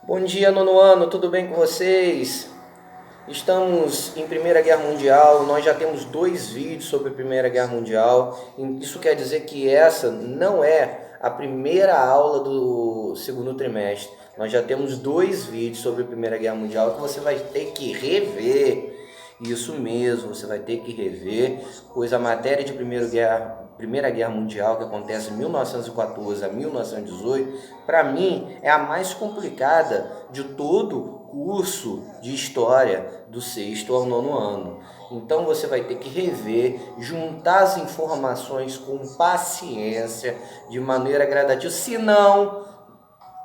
Bom dia, nono ano, tudo bem com vocês? Estamos em Primeira Guerra Mundial, nós já temos 2 vídeos sobre a Primeira Guerra Mundial. Isso quer dizer que essa não é a primeira aula do segundo trimestre. Nós já temos 2 vídeos sobre a Primeira Guerra Mundial que você vai ter que rever. Isso mesmo, você vai ter que rever, pois a matéria de Primeira Guerra Mundial, que acontece de 1914 a 1918, para mim é a mais complicada de todo o curso de História do sexto ao nono ano. Então você vai ter que rever, juntar as informações com paciência, de maneira gradativa, senão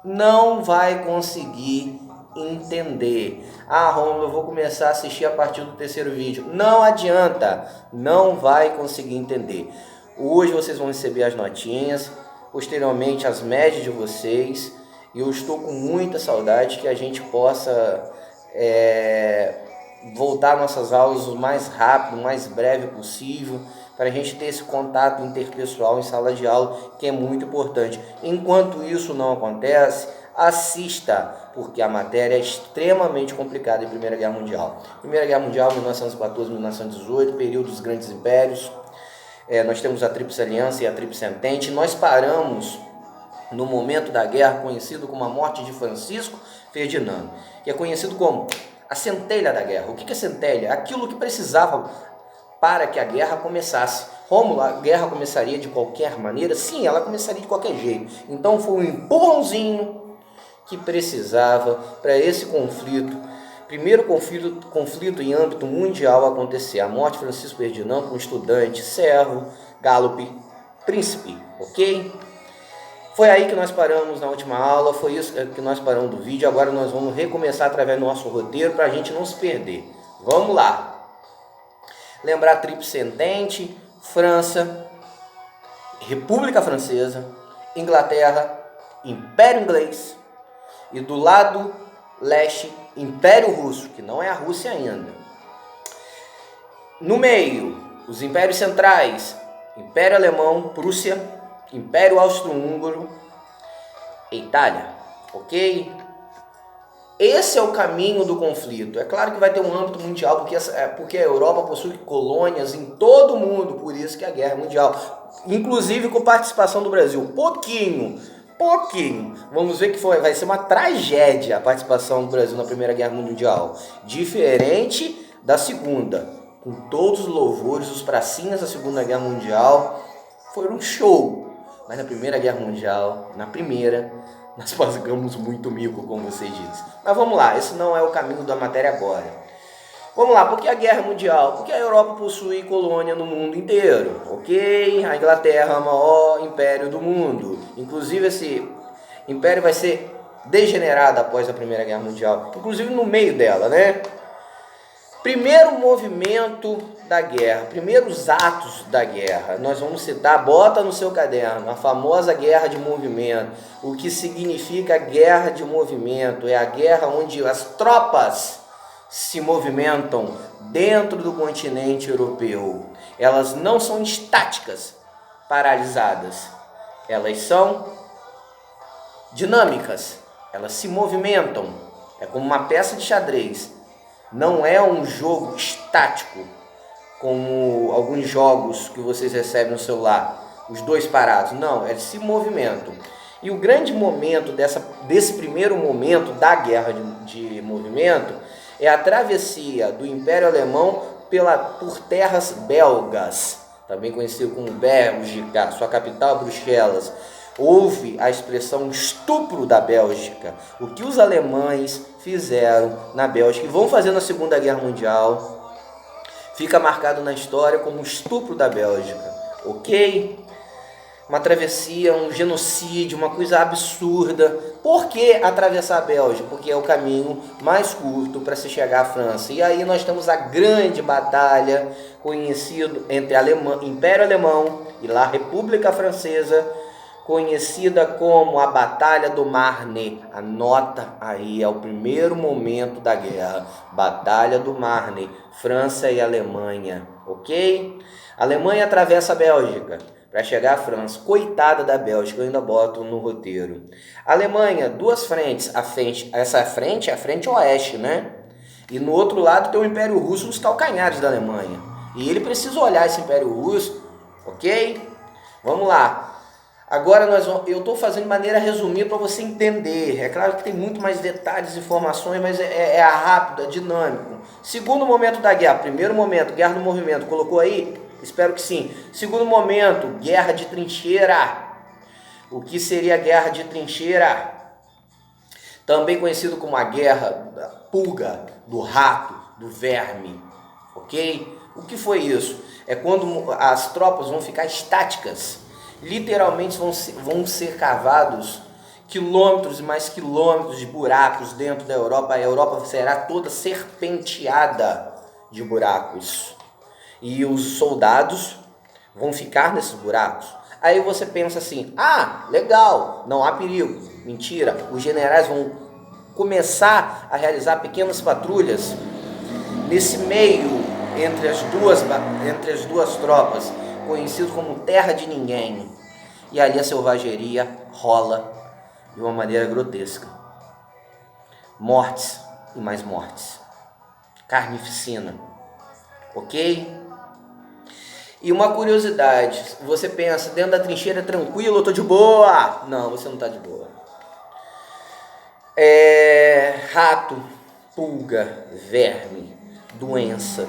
não vai conseguir entender. Romulo, eu vou começar a assistir a partir do terceiro vídeo. Não adianta, não vai conseguir entender. Hoje vocês vão receber as notinhas, posteriormente as médias de vocês, e eu estou com muita saudade que a gente possa voltar nossas aulas o mais rápido, o mais breve possível, para a gente ter esse contato interpessoal em sala de aula, que é muito importante. Enquanto isso não acontece, assista, porque a matéria é extremamente complicada em Primeira Guerra Mundial. Primeira Guerra Mundial, 1914-1918, período dos grandes impérios. Nós temos a Tríplice Aliança e a Tríplice Entente. Nós paramos no momento da guerra conhecido como a morte de Francisco Ferdinando, que é conhecido como a centelha da guerra. O que é centelha? Aquilo que precisava para que a guerra começasse. Rômulo, a guerra começaria de qualquer maneira? Sim, ela começaria de qualquer jeito. Então foi um empurrãozinho que precisava para esse conflito, primeiro conflito em âmbito mundial acontecer. A morte de Francisco Ferdinando, um estudante, servo, Gallup, príncipe, ok? Foi aí que nós paramos na última aula, foi isso que nós paramos do vídeo. Agora nós vamos recomeçar através do nosso roteiro para a gente não se perder. Vamos lá! Lembrar a Tríplice Entente, França, República Francesa, Inglaterra, Império Inglês e do lado leste, Império Russo, que não é a Rússia ainda. No meio, os impérios centrais, Império Alemão, Prússia, Império Austro-Húngaro e Itália, ok? Esse é o caminho do conflito. É claro que vai ter um âmbito mundial, porque a Europa possui colônias em todo o mundo, por isso que a guerra é mundial. Inclusive com participação do Brasil. Pouquinho. Vamos ver que vai ser uma tragédia a participação do Brasil na Primeira Guerra Mundial. Diferente da Segunda. Com todos os louvores, os pracinhas da Segunda Guerra Mundial foram um show. Mas na Primeira Guerra Mundial, nós pagamos muito mico, como você disse. Mas vamos lá, esse não é o caminho da matéria agora. Vamos lá, por que a guerra mundial? Porque a Europa possui colônia no mundo inteiro, ok? A Inglaterra é o maior império do mundo. Inclusive esse império vai ser degenerado após a Primeira Guerra Mundial. Inclusive no meio dela, né? Primeiro movimento da guerra, primeiros atos da guerra, nós vamos citar, bota no seu caderno, a famosa guerra de movimento. O que significa guerra de movimento? É a guerra onde as tropas se movimentam dentro do continente europeu. Elas não são estáticas, paralisadas, elas são dinâmicas, elas se movimentam, é como uma peça de xadrez. Não é um jogo estático, como alguns jogos que vocês recebem no celular, os dois parados. Não, eles se movimentam. E o grande momento desse primeiro momento da guerra de movimento é a travessia do Império Alemão por terras belgas, também conhecido como Bélgica, sua capital Bruxelas. Houve a expressão estupro da Bélgica, o que os alemães fizeram na Bélgica e vão fazer na Segunda Guerra Mundial, fica marcado na história como o estupro da Bélgica, ok? Uma travessia, um genocídio, uma coisa absurda. Por que atravessar a Bélgica? Porque é o caminho mais curto para se chegar à França. E aí nós temos a grande batalha conhecida entre Império Alemão e lá República Francesa, conhecida como a Batalha do Marne. Anota aí, é o primeiro momento da guerra. Batalha do Marne, França e Alemanha, ok? A Alemanha atravessa a Bélgica. para chegar à França. Coitada da Bélgica, eu ainda boto no roteiro. Alemanha, duas frentes. Essa frente é a frente oeste, né? E no outro lado tem o Império Russo nos calcanhares da Alemanha. E ele precisa olhar esse Império Russo, ok? Vamos lá. Agora eu estou fazendo de maneira resumida para você entender. É claro que tem muito mais detalhes, informações, mas é rápido, é dinâmico. Segundo momento da guerra. Primeiro momento, guerra do movimento. Colocou aí? Espero que sim. Segundo momento, guerra de trincheira. O que seria a guerra de trincheira? Também conhecido como a guerra da pulga, do rato, do verme. Ok? O que foi isso? É quando as tropas vão ficar estáticas. Literalmente vão ser cavados quilômetros e mais quilômetros de buracos dentro da Europa. A Europa será toda serpenteada de buracos. E os soldados vão ficar nesses buracos. Aí você pensa assim, ah, legal, não há perigo. Mentira, os generais vão começar a realizar pequenas patrulhas nesse meio entre as duas tropas, conhecido como terra de ninguém. E ali a selvageria rola de uma maneira grotesca. Mortes e mais mortes. Carnificina. Ok? E uma curiosidade, você pensa, dentro da trincheira tranquilo, eu tô de boa. Não, você não tá de boa. Rato, pulga, verme, doença.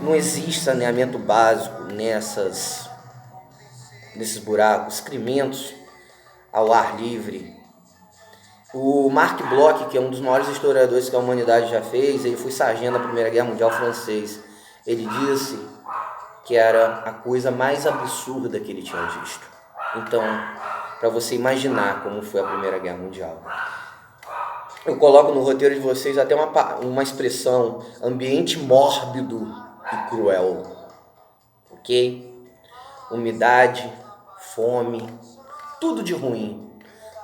Não existe saneamento básico nesses buracos, excrementos ao ar livre. O Marc Bloch, que é um dos maiores historiadores que a humanidade já fez, ele foi sargento da Primeira Guerra Mundial francês. Ele disse que era a coisa mais absurda que ele tinha visto. Então, para você imaginar como foi a Primeira Guerra Mundial. Eu coloco no roteiro de vocês até uma expressão, ambiente mórbido e cruel. Ok? Umidade, fome, tudo de ruim.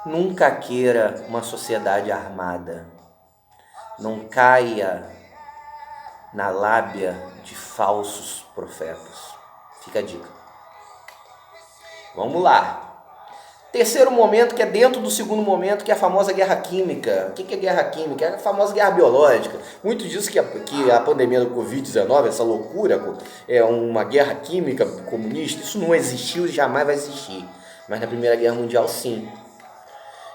Nunca queira uma sociedade armada. Não caia na lábia de falsos profetas. Fica a dica. Vamos lá. Terceiro momento, que é dentro do segundo momento, que é a famosa guerra química. O que é guerra química? É a famosa guerra biológica. Muitos dizem que a pandemia do Covid-19, essa loucura, é uma guerra química comunista. Isso não existiu e jamais vai existir. Mas na Primeira Guerra Mundial, sim.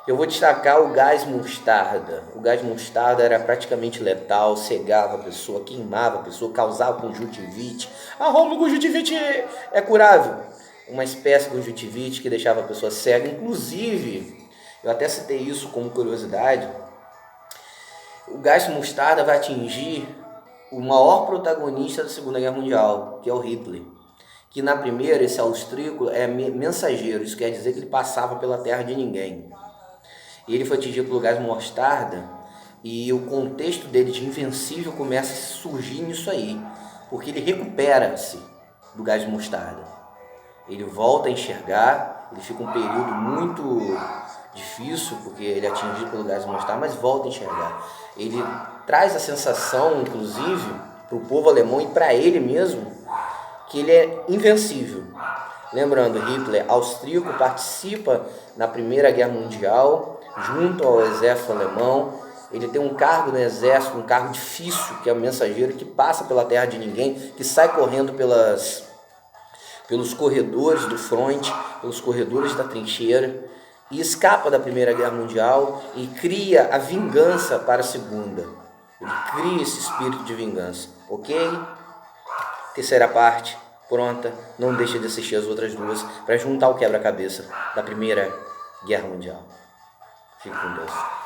Eu vou destacar o gás mostarda. O gás mostarda era praticamente letal, cegava a pessoa, queimava a pessoa, causava conjuntivite. Ah, Romulo, conjuntivite é curável. Uma espécie de conjuntivite que deixava a pessoa cega. Inclusive, eu até citei isso como curiosidade, o gás mostarda vai atingir o maior protagonista da Segunda Guerra Mundial, que é o Hitler. Que na primeira, esse austríaco é mensageiro, isso quer dizer que ele passava pela terra de ninguém. E ele foi atingido pelo gás mostarda e o contexto dele de invencível começa a surgir nisso aí, porque ele recupera-se do gás mostarda. Ele volta a enxergar, ele fica um período muito difícil, porque ele é atingido pelo gás mostarda, mas volta a enxergar. Ele traz a sensação, inclusive, para o povo alemão e para ele mesmo, que ele é invencível. Lembrando, Hitler, austríaco, participa na Primeira Guerra Mundial, junto ao exército alemão. Ele tem um cargo no exército, um cargo difícil, que é o mensageiro, que passa pela terra de ninguém, que sai correndo pelos corredores do fronte, pelos corredores da trincheira, e escapa da Primeira Guerra Mundial e cria a vingança para a Segunda. Ele cria esse espírito de vingança, ok? Terceira parte, pronta. Não deixe de assistir as outras duas para juntar o quebra-cabeça da Primeira Guerra Mundial. Fique com Deus.